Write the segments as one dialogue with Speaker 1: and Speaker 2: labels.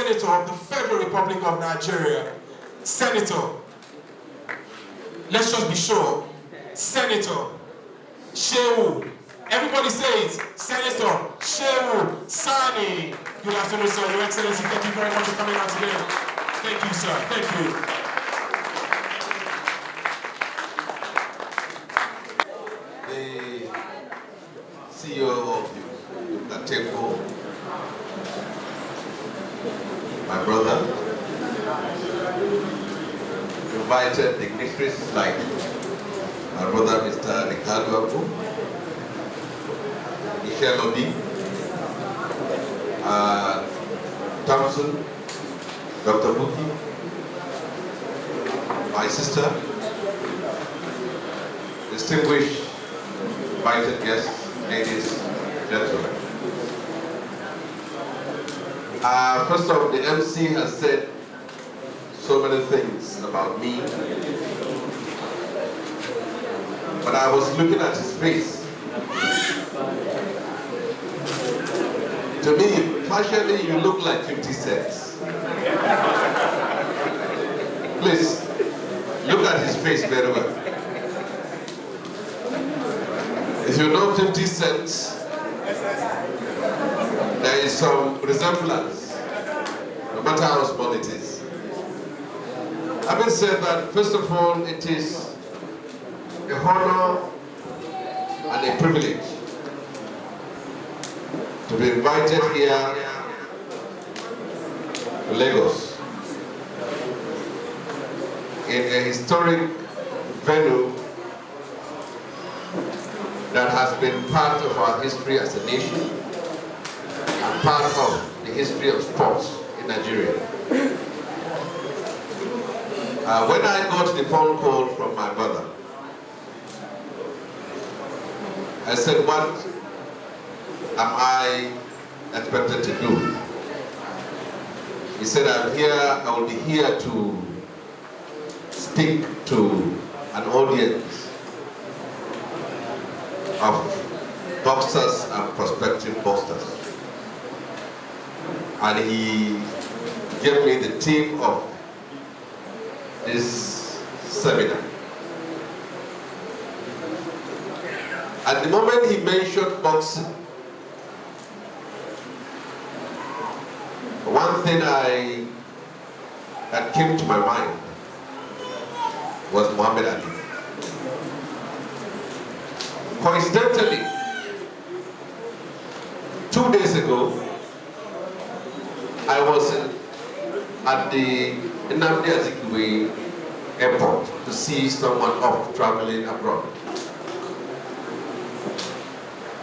Speaker 1: Senator of the Federal Republic of Nigeria. Senator. Let's just be sure. Senator Shehu. Everybody say it. Senator Shehu Sani. Good afternoon, sir. Your Excellency, thank you very much for coming out today. Thank you, sir. Thank you.
Speaker 2: The CEO of Yucateco, my brother, invited dignitaries like my brother Mr. Yucateco, Michelle Obi, Thompson, Dr. Buki, my sister, distinguished invited guests, ladies, gentlemen. First off, the MC has said so many things about me, but I was looking at his face. To me, partially you look like 50 cents. Please, look at his face very well. If you know 50 cents, there is some resemblance, no matter how small it is. Having said that, first of all, it is a honor and a privilege to be invited here to Lagos in a historic venue that has been part of our history as a nation and part of the history of sports in Nigeria. When I got the phone call from my brother, I said, what am I expected to do? He said, I will be here to speak to an audience of boxers and prospective boxers. And he gave me the theme of this seminar. At the moment he mentioned boxing, one thing that came to my mind was Muhammad Ali. Coincidentally, 2 days ago, I was at the Nnamdi Azikiwe airport to see someone off traveling abroad.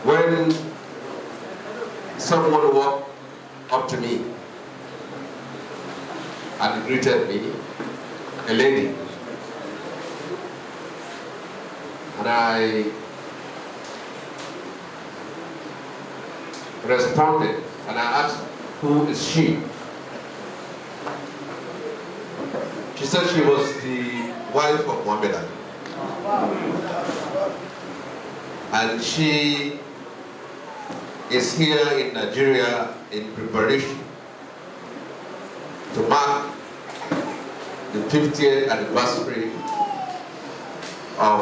Speaker 2: When someone walked up to me and greeted me, a lady, and I responded and I asked, who is she? She said she was the wife of Muhammad Ali. And she is here in Nigeria in preparation to mark the 50th anniversary of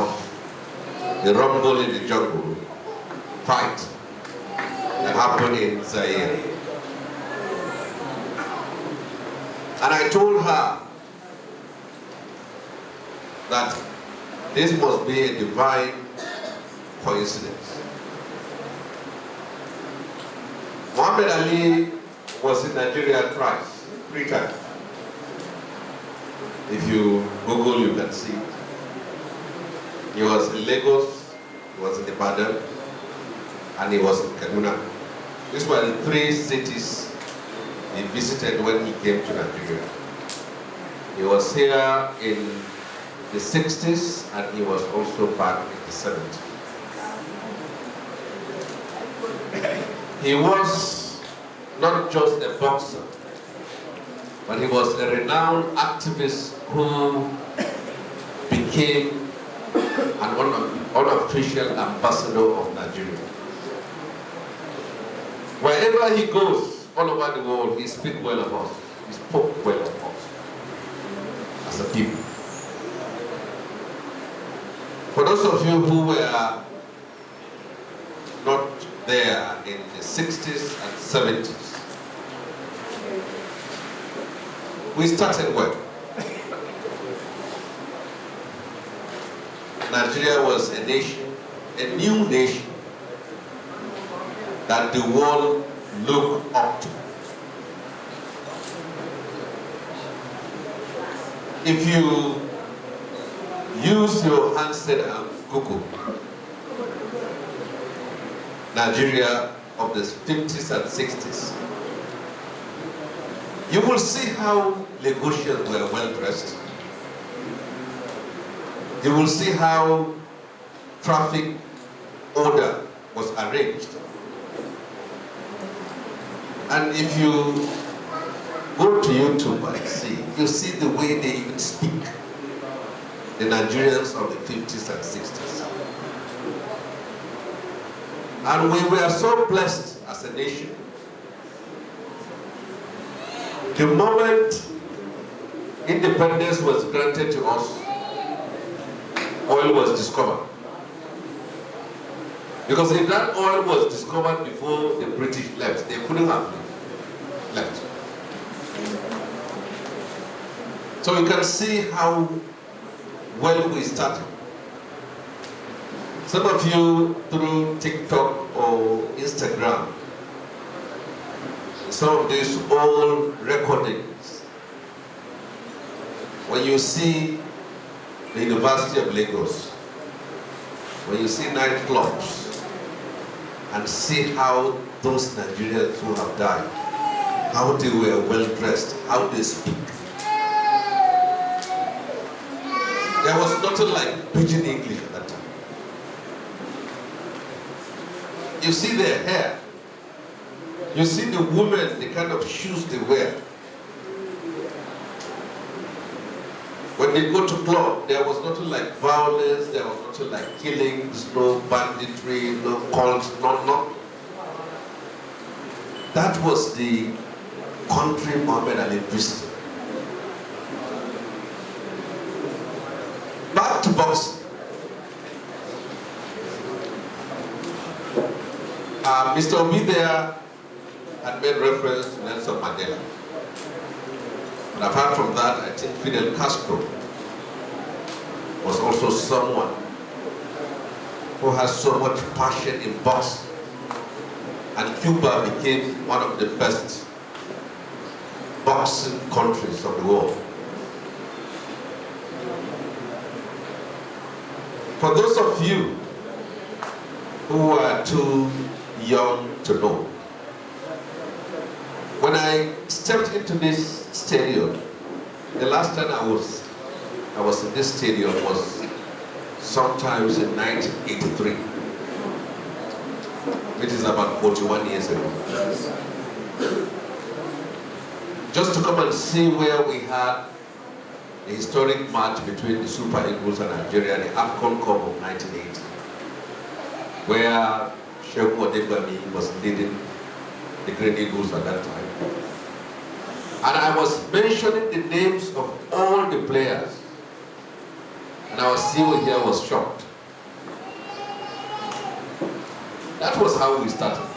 Speaker 2: the Rumble in the Jungle fight that happened in Zaire. And I told her that this must be a divine coincidence. Muhammad Ali was in Nigeria twice, 3 times. If you Google, you can see. He was in Lagos, he was in Ibadan, and he was in Kaduna. These were the 3 cities he visited when he came to Nigeria. He was here in the 60s and he was also back in the 70s. He was not just a boxer, but he was a renowned activist who became an unofficial ambassador of Nigeria. Wherever he goes, all over the world, he speaks well of us. We spoke well of us as a people. For those of you who were not there in the 60s and 70s, we started well. Nigeria was a nation, a new nation that the world looked up to. If you use your handset and Google Nigeria of the 50s and 60s, you will see how Lagosians were well dressed. You will see how traffic order was arranged. And if you go to YouTube and see, you see the way they even speak, the Nigerians of the 50s and 60s. And we were so blessed as a nation. The moment independence was granted to us, oil was discovered. Because if that oil was discovered before the British left, they couldn't have left. So you can see how well we started. Some of you through TikTok or Instagram, some of these old recordings, when you see the University of Lagos, when you see nightclubs, and see how those Nigerians who have died, how they were well dressed, how they speak. There was nothing like pidgin English at that time. You see their hair. You see the women, the kind of shoes they wear. When they go to club, there was nothing like violence, there was nothing like killings, no banditry, no cults, no. That was the country Muhammad Ali visited. Back to boxing. Mr. Obi there had made reference to Nelson Mandela. But apart from that, I think Fidel Castro was also someone who has so much passion in boxing. And Cuba became one of the best boxing countries of the world. For those of you who are too young to know, when I stepped into this stadium, the last time I was in this stadium was sometimes in 1983, which is about 41 years ago. Just to come and see where we had a historic match between the Super Eagles and Nigeria, the AFCON Cup of 1980, where Shehu was leading the Green Eagles at that time. And I was mentioning the names of all the players, and our CEO here was shocked. That was how we started.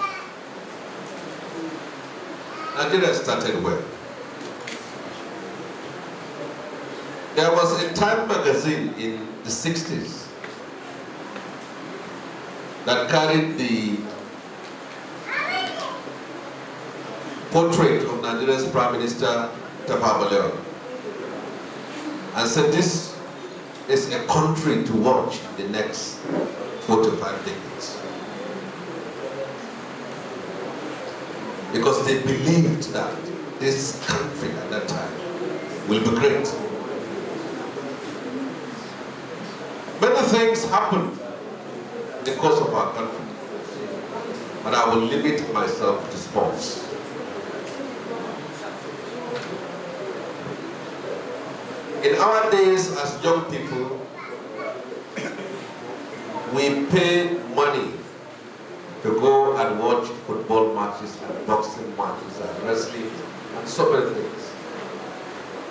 Speaker 2: Nigeria started well. There was a Time magazine in the 60s that carried the portrait of Nigeria's Prime Minister Tafawa Balewa and said this is a country to watch in the next 4 to 5 decades. Because they believed that this country at that time will be great. Many things happened in the course of our country, but I will limit myself to sports. In our days as young people, we pay money to go and watch football matches and boxing matches and wrestling and so many things.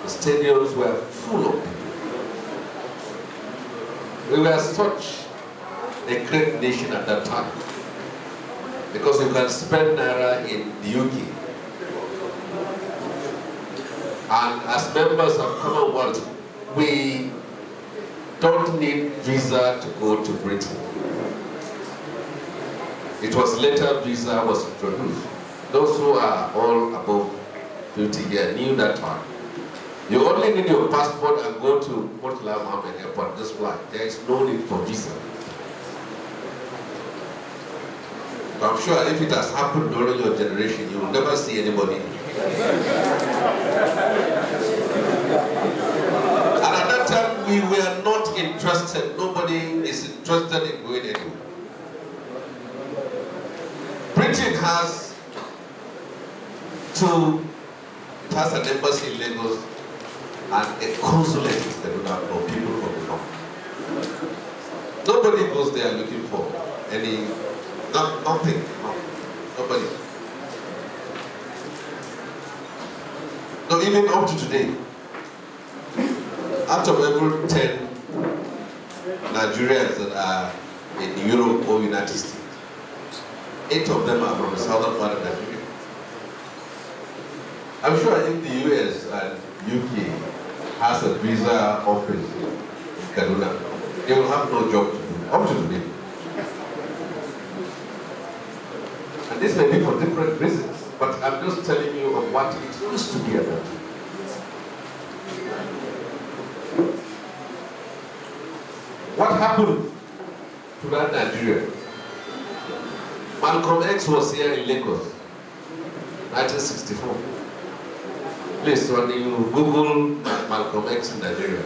Speaker 2: The stadiums were full of people. We were such a great nation at that time because you can spend naira in the UK. And as members of Commonwealth, we don't need visa to go to Britain. It was later visa was introduced. Those who are all above 50 years knew that time. You only need your passport and go to Murtala Mohammed Airport, just fly. There is no need for visa. But I'm sure if it has happened during your generation, you will never see anybody. And at that time, we were not interested. Nobody is interested in going anywhere. Britain has it has an embassy in Lagos and a consulate in Kaduna for people from the north. Nobody goes there looking for nothing. Nobody. No, even up to today, out of every 10 Nigerians that are in Europe or United States, 8 of them are from the southern part of Nigeria. I'm sure if the US and UK has a visa office in Kaduna, they will have no job to do, up to today. And this may be for different reasons, but I'm just telling you of what it used to be about. What happened to that Nigeria? Malcolm X was here in Lagos, 1964. Please, when you Google Malcolm X in Nigeria,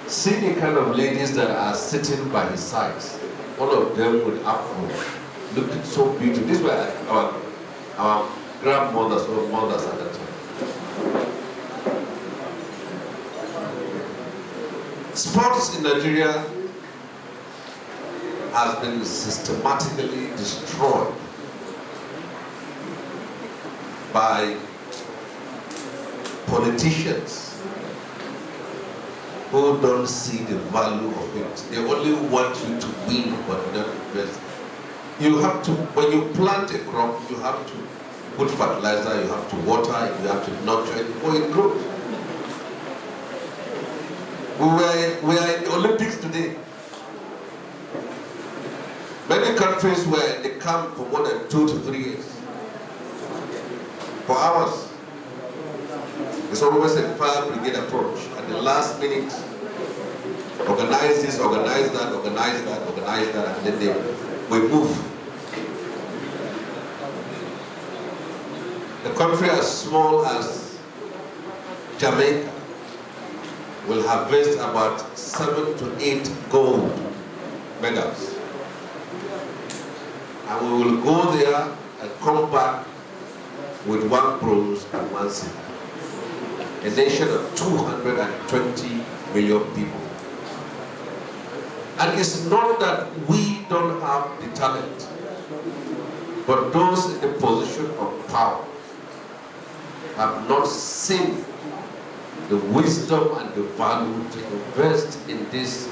Speaker 2: see the kind of ladies that are sitting by his sides. All of them with afro, looking so beautiful. These were our grandmothers or mothers at that time. Sports in Nigeria has been systematically destroyed by politicians who don't see the value of it. They only want you to win, but not invest. You have to, when you plant a crop, you have to put fertilizer, you have to water it, you have to nurture it before it grows. We are in the Olympics today. Many countries were in the camp for more than 2 to 3 years. For hours. It's always a fire brigade approach. At the last minute, organize this, organize that, organize that, organize that, and then we move. A country as small as Jamaica will harvest about 7 to 8 gold medals. And we will go there and come back with 1 bronze and 1 silver. A nation of 220 million people. And it's not that we don't have the talent, but those in the position of power have not seen the wisdom and the value to invest in this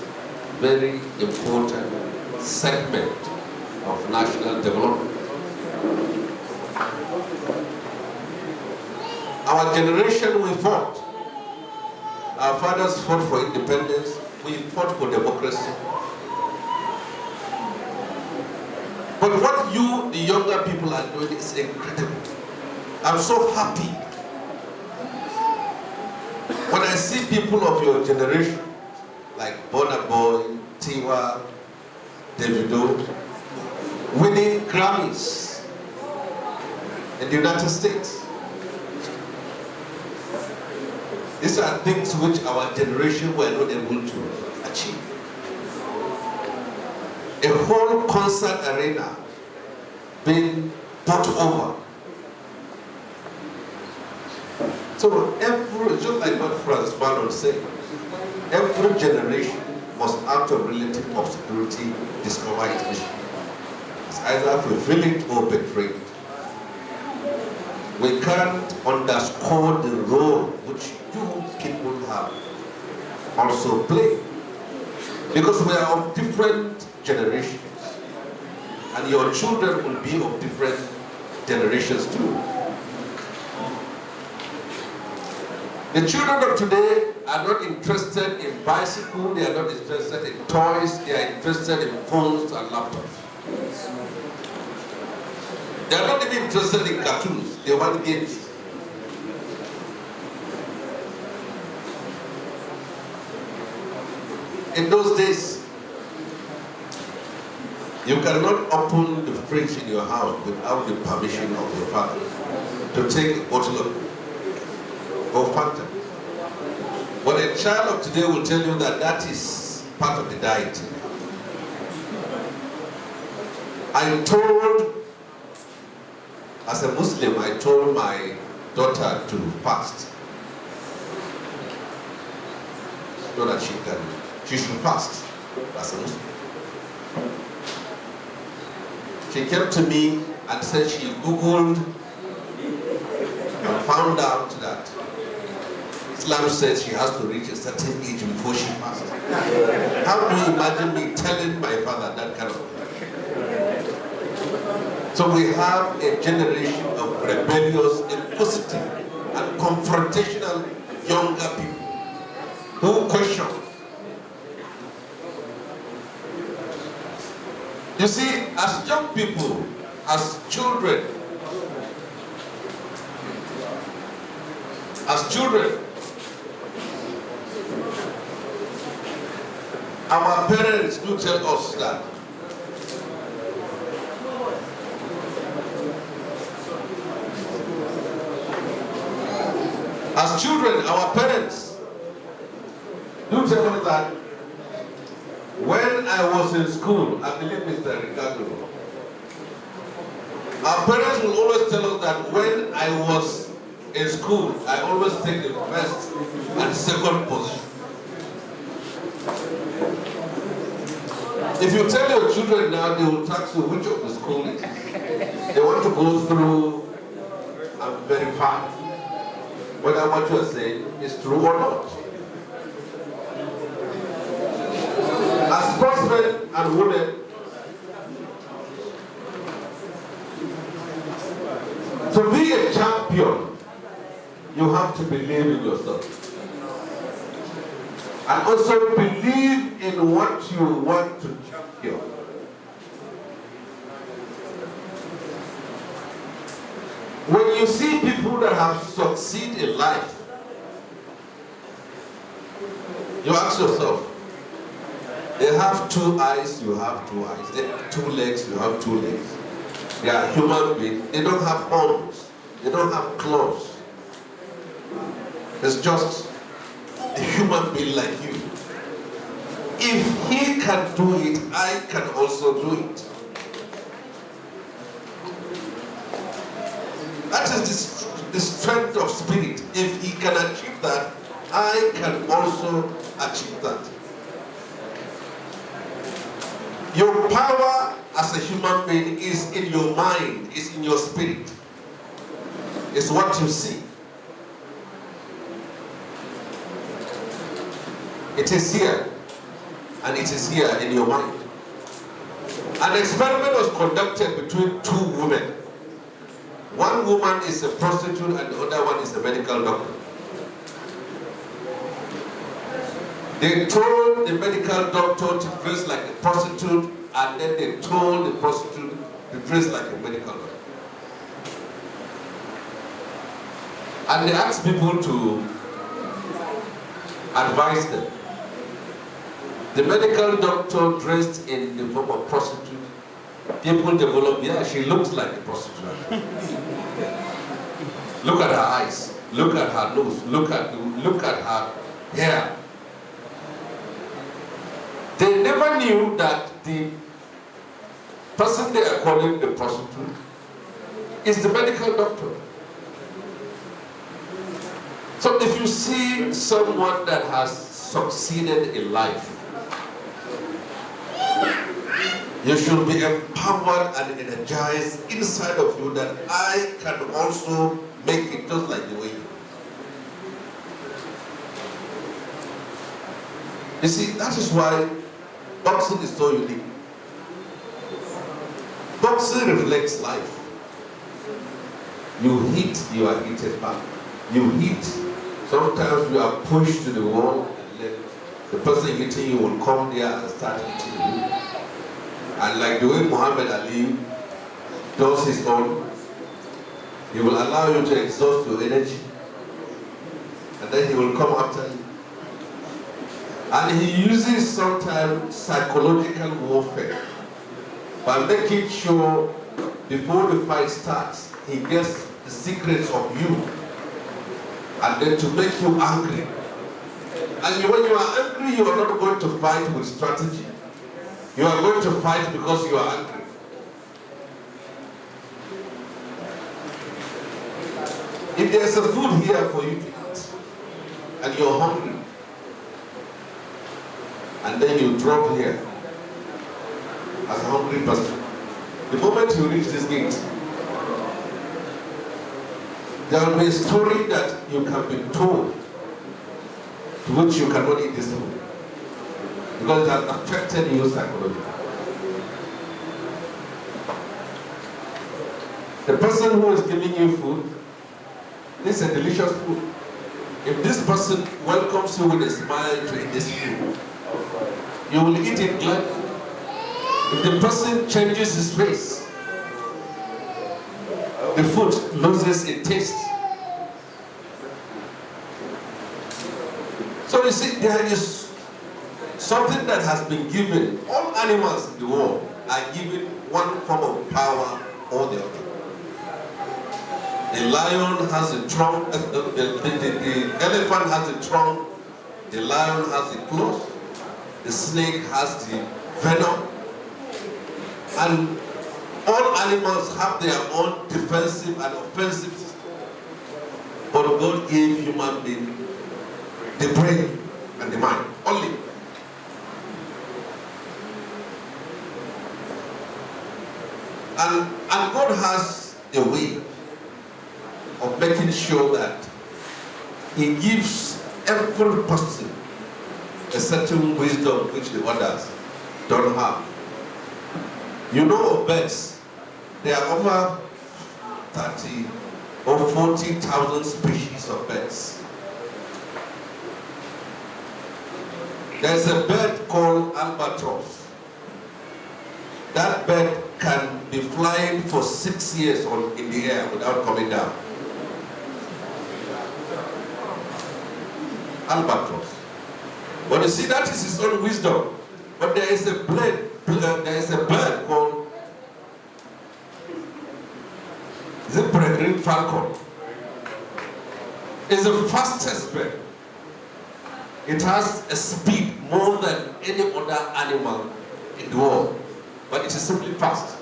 Speaker 2: very important segment of national development. Our generation, we fought. Our fathers fought for independence. We fought for democracy. But what you, the younger people, are doing is incredible. I'm so happy when I see people of your generation, like Burna Boy, Tiwa, Davido, winning Grammys in the United States. These are things which our generation were not able to achieve. A whole concert arena being bought over. So just like what Franz Fanon said, every generation must, out of relative obscurity, discover its mission. It's either fulfill it or betray it. We can't underscore the role which you people also play. Because we are of different generations. And your children will be of different generations too. The children of today are not interested in bicycles, they are not interested in toys, they are interested in phones and laptops. They are not even interested in cartoons, they want games. In those days, you cannot open the fridge in your house without the permission of your father to take a bottle of Fanta. But a child of today will tell you that that is part of the diet. As a Muslim, I told my daughter to fast so that she should fast as a Muslim. She came to me and said she Googled and found out that Islam says she has to reach a certain age before she fasts. How do you imagine me telling my father that kind of thing? So we have a generation of rebellious, inquisitive, and confrontational younger people who question. You see, as young people, as children, our parents do tell us that as children, our parents do tell us that when I was in school, I believe Mr. Ricardo, our parents will always tell us that when I was in school, I always take the first and second position. If you tell your children now, they will ask you which of the school it is. They want to go through and verify whether what you are saying is true or not. As sportsmen and women, to be a champion, you have to believe in yourself. And also believe in what you want to champion. When you see people that have succeeded in life, you ask yourself, they have two eyes, you have two eyes. They have two legs, you have two legs. They are human beings. They don't have horns. They don't have claws. It's just a human being like you. If he can do it, I can also do it. That is the strength of spirit. If he can achieve that, I can also achieve that. Your power as a human being is in your mind, is in your spirit. It's what you see. It is here, and it is here in your mind. An experiment was conducted between two women. One woman is a prostitute and the other one is a medical doctor. They told the medical doctor to dress like a prostitute, and then they told the prostitute to dress like a medical doctor. And they asked people to advise them. The medical doctor dressed in the form of prostitute. People develop, yeah, she looks like a prostitute. Look at her eyes, look at her nose, look at her hair. They never knew that the person they are calling the prostitute is the medical doctor. So if you see someone that has succeeded in life, you should be empowered and energized inside of you that I can also make it just like the way you do. You see, that is why boxing is so unique. Boxing reflects life. You hit, you are hit back. You hit, sometimes you are pushed to the wall, and then the person hitting you will come there and start hitting you. And like the way Muhammad Ali does his own, he will allow you to exhaust your energy, and then he will come after you. And he uses sometimes psychological warfare by making sure before the fight starts, he gets the secrets of you, and then to make you angry. And when you are angry, you are not going to fight with strategy. You are going to fight because you are angry. If there's a food here for you to eat, and you're hungry, and then you drop here as a hungry person, the moment you reach this gate, there will be a story that you can be told to which you cannot eat this food because it has affected you psychologically. The person who is giving you food, this is a delicious food. If this person welcomes you with a smile to eat this food, you will eat it gladly. If the person changes his face, the food loses its taste. So you see, there is something that has been given. All animals in the world are given one form of power or the other. The lion has a trunk, the elephant has a trunk, the lion has the claws, the snake has the venom, and all animals have their own defensive and offensive system. But God gave human beings the brain and the mind only. And God has a way of making sure that He gives every person a certain wisdom which the others don't have. You know, of birds, there are over 30 or 40,000 species of birds. There's a bird called albatross. That bird can be flying for 6 years in the air without coming down. Albatross. But you see, that is his own wisdom. But there is a bird called, is it peregrine falcon? It's the fastest bird. It has a speed more than any other animal in the world, but it is simply fast.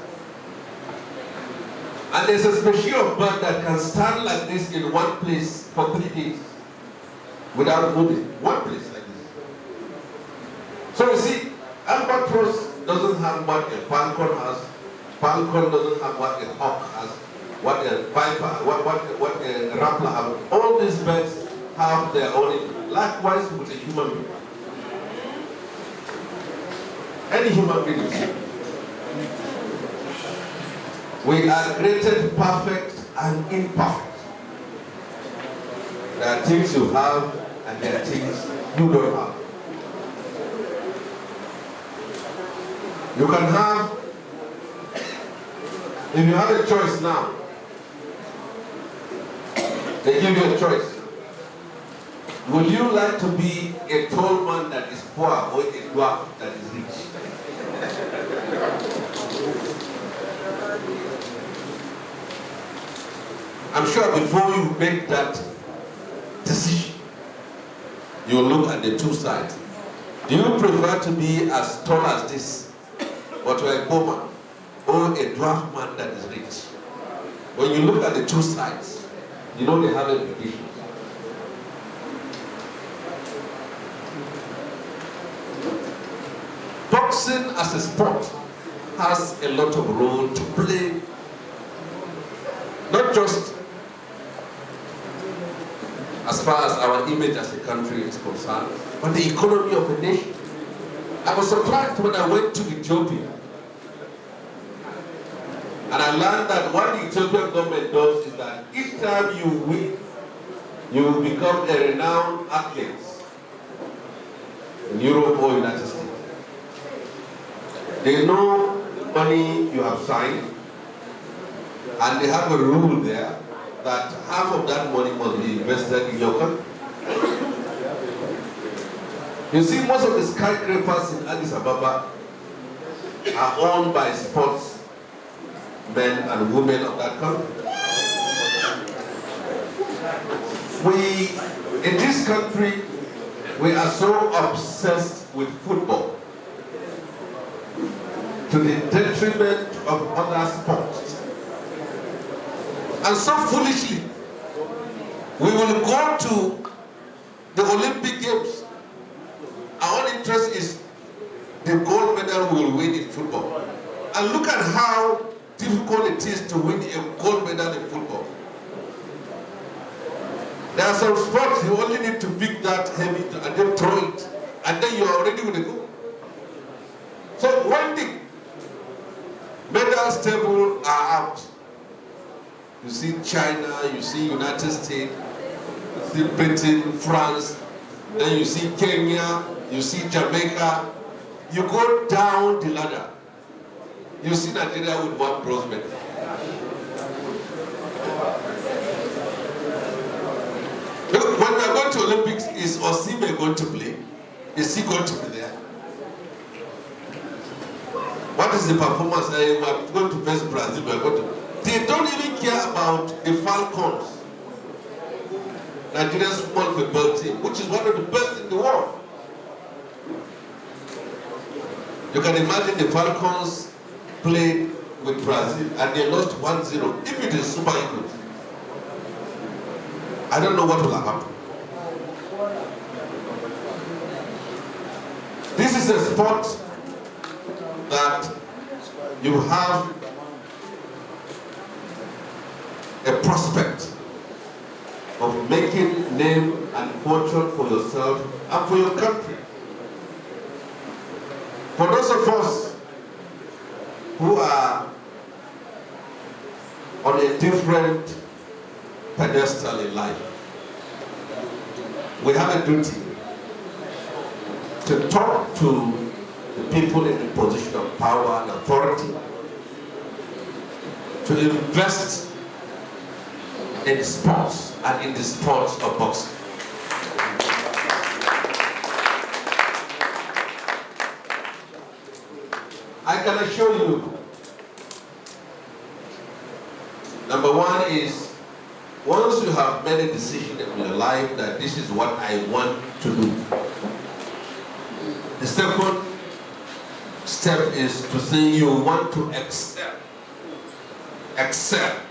Speaker 2: And there's a species of bird that can stand like this in one place for 3 days without moving. One place like this. So you see, albatross doesn't have what a falcon has. Falcon doesn't have what a hawk has. What a viper, what a rattler has. All these birds have their own. Likewise with a human being. Any human being. We are created perfect and imperfect. There are things you have and there are things you don't have. You can have, if you have a choice now, they give you a choice. Would you like to be a tall man that is poor or a dwarf that is rich? I'm sure before you make that decision, you look at the two sides. Do you prefer to be as tall as this, or to a poor man, or a dwarf man that is rich? When you look at the two sides, you know they have implications. Boxing as a sport has a lot of role to play, not just as far as our image as a country is concerned, but the economy of a nation. I was surprised when I went to Ethiopia. And I learned that what the Ethiopian government does is that each time you win, you will become a renowned athlete in Europe or United States. They know the money you have signed, and they have a rule there that half of that money must be invested in your country. You see, most of the skyscrapers in Addis Ababa are owned by sportsmen and women of that country. In this country, we are so obsessed with football to the detriment of other sports. And so foolishly, we will go to the Olympic Games. Our own interest is the gold medal we will win in football. And look at how difficult it is to win a gold medal in football. There are some sports you only need to pick that heavy and then throw it, and then you're already with a goal. So when the medals table are out, you see China, you see United States, you see Britain, France, then you see Kenya, you see Jamaica. You go down the ladder, you see Nigeria with one bronze medal. Look, when we are going to Olympics, is Osimhen going to play? Is he going to be there? What is the performance? We are going to face Brazil. We are going to. They don't even care about the Falcons, Nigeria's small football team, which is one of the best in the world. You can imagine the Falcons played with Brazil and they lost 1-0. If it is Super Eagles, I don't know what will happen. This is a sport that you have a prospect of making name and fortune for yourself and for your country. For those of us who are on a different pedestal in life, we have a duty to talk to the people in the position of power and authority, to invest in sports and in the sports of boxing. I can assure you, number one is, once you have made a decision in your life that this is what I want to do, the second step is to say you want to excel. Excel.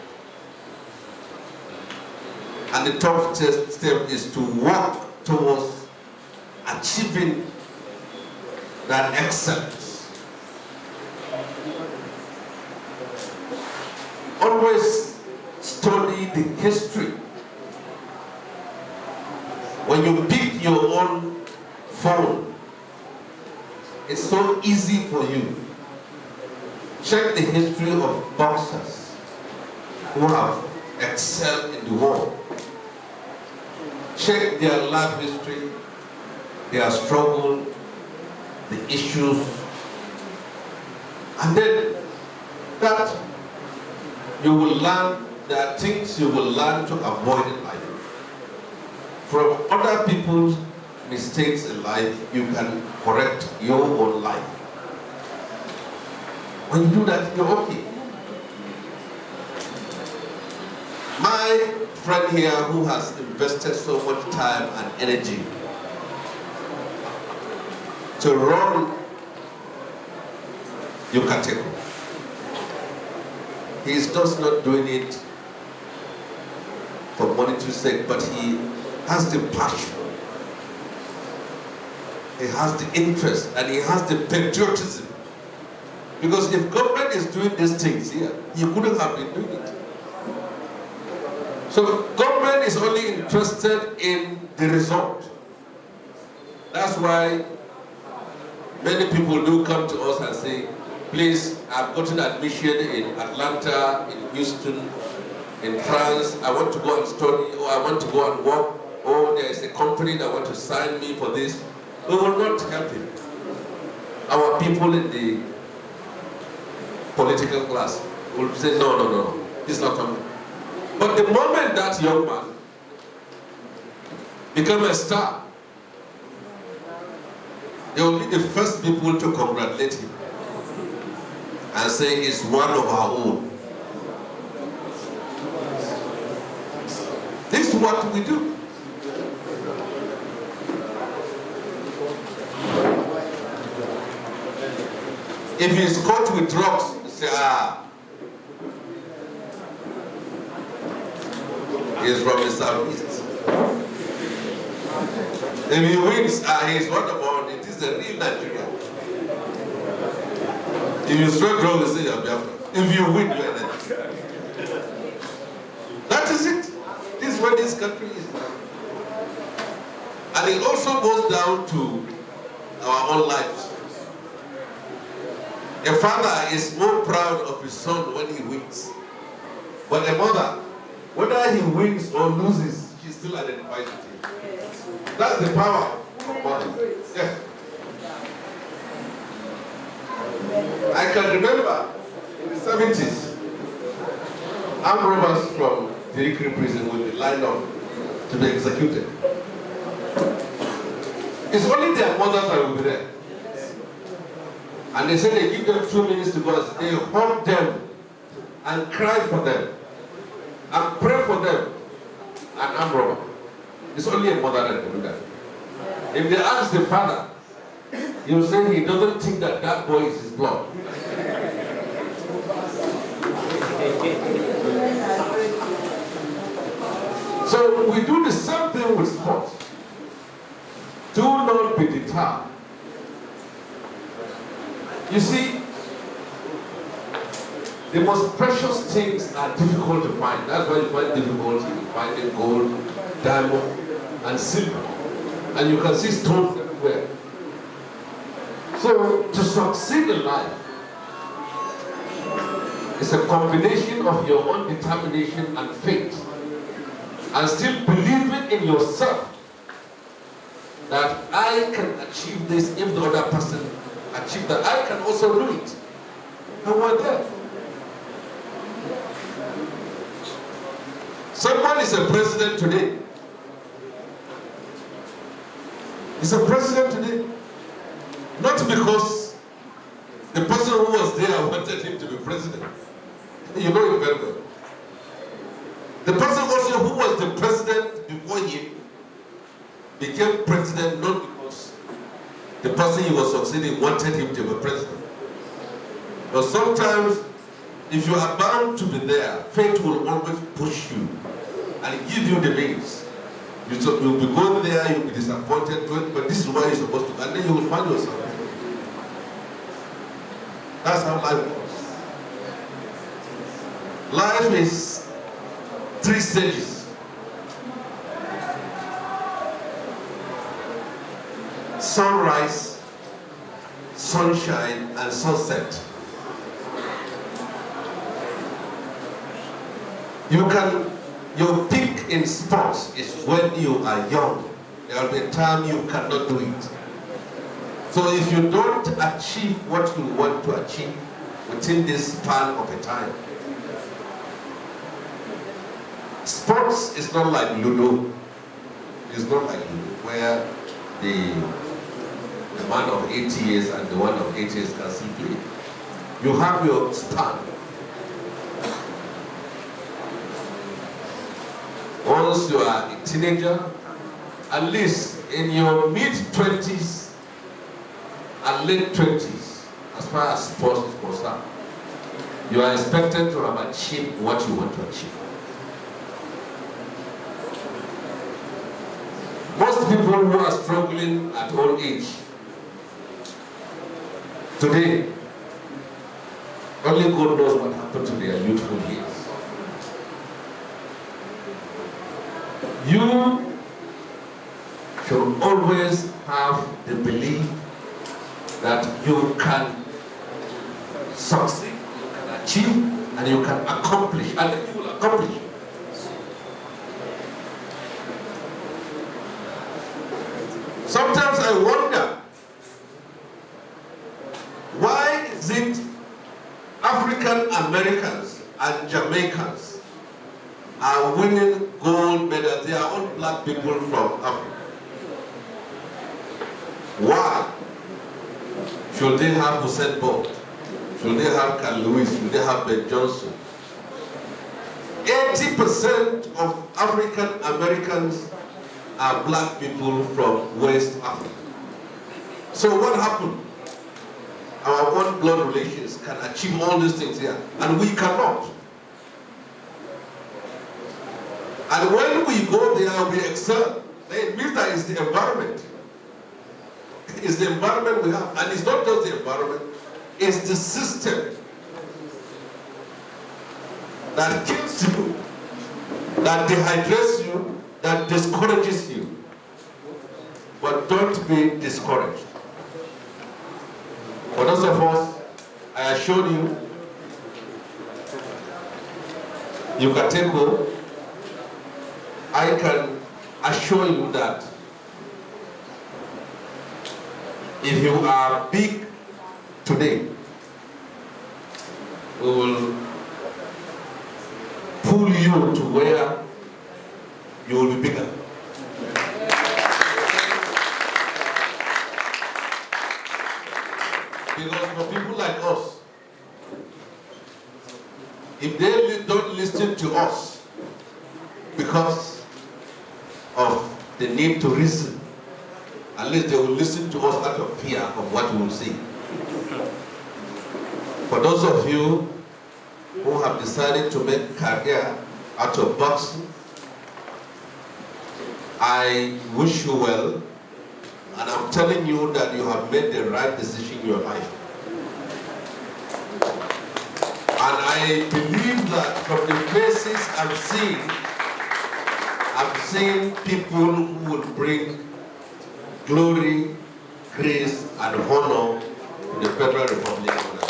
Speaker 2: And the third step is to work towards achieving that excellence. Always study the history. When you pick your own phone, it's so easy for you. Check the history of boxers who have excelled in the world. Check their life history, their struggle, the issues, and then that you will learn, there are things you will learn to avoid in life. From other people's mistakes in life, you can correct your own life. When you do that, you're okay. My friend here who has invested so much time and energy to run Yucateco, he is just not doing it for monetary sake, but he has the passion, he has the interest, and he has the patriotism. Because if government is doing these things here, he couldn't have been doing it. So government is only interested in the result. That's why many people do come to us and say, please, I've gotten admission in Atlanta, in Houston, in France. I want to go and study, or I want to go and work, or there is a company that want to sign me for this. We will not help him. Our people in the political class will say, no, no, no, it's not coming. But the moment that young man becomes a star, they will be the first people to congratulate him and say he's one of our own. This is what we do. If he's caught with drugs, you say, he's from the southeast. If he wins, he's one of our, it is the real Nigeria. If you strike drugs, you say you're Biafra. If you win, you're Nigeria. That is it. This is what this country is. And it also goes down to our own lives. A father is more proud of his son when he wins. But a mother, whether he wins or loses, she still identifies with him. That's the power of mother. Yes. I can remember in the 70s, armed robbers from the Ikri prison will be lined up to be executed. It's only their mothers that will be there. And they say they give them 2 minutes to go. They hug them and cry for them and pray for them. An armed robber. It's only a mother that can do that. If they ask the father, he will say he doesn't think that that boy is his blood. So we do the same thing with sports. Do not be deterred. You see, the most precious things are difficult to find. That's why you find difficulty in finding gold, diamond, and silver. And you can see stones everywhere. So, to succeed in life, it's a combination of your own determination and faith. And still believing in yourself that I can achieve this if the other person achieve that. I can also do it. And we're there. Someone is a president today. He's a president today. Not because the person who was there wanted him to be president. You know it very well. The person also who was the president before him became president not because the person he was succeeding wanted him to be president. But sometimes, if you are bound to be there, fate will always push you and give you the means. You'll be going there, you'll be disappointed, but this is where you're supposed to go, and then you will find yourself. That's how life works. Life is 3 stages. Sunrise, sunshine, and sunset. Your peak in sports is when you are young. There will be a time you cannot do it. So if you don't achieve what you want to achieve within this span of a time, sports is not like Ludo. It's not like Ludo, where the man of 80 years and the one of 80 years can still play. You have your span. Once you are a teenager, at least in your mid-20s and late 20s, as far as sports is concerned, you are expected to have achieved what you want to achieve. Most people who are struggling at old age, today, only God knows what happened to their youthful years. You should always have the belief that you can succeed, you can achieve, and you can accomplish, and you will accomplish. Sometimes I wonder, why is it African Americans and Jamaicans are winning gold medals? They are all black people from Africa. Why? Should they have Usain Bolt? Should they have Carl Lewis? Should they have Ben Johnson? 80% of African Americans are black people from West Africa. So what happened? Our one blood relations can achieve all these things here, and we cannot. And when we go there, we excel. Then it means that it's the environment. It's the environment we have. And it's not just the environment, it's the system that kills you, that dehydrates you, that discourages you. But don't be discouraged. For those of us, I assure you, Yucateco, I can assure you that if you are big today, we will pull you to where you will be bigger. Because for people like us, if they don't listen to us because of the need to reason, at least they will listen to us out of fear of what we will see. For those of you who have decided to make a career out of boxing, I wish you well, and I'm telling you that you have made the right decision in your life. And I believe that from the places I've seen people who will bring glory, grace, and honor to the Federal Republic of Nigeria.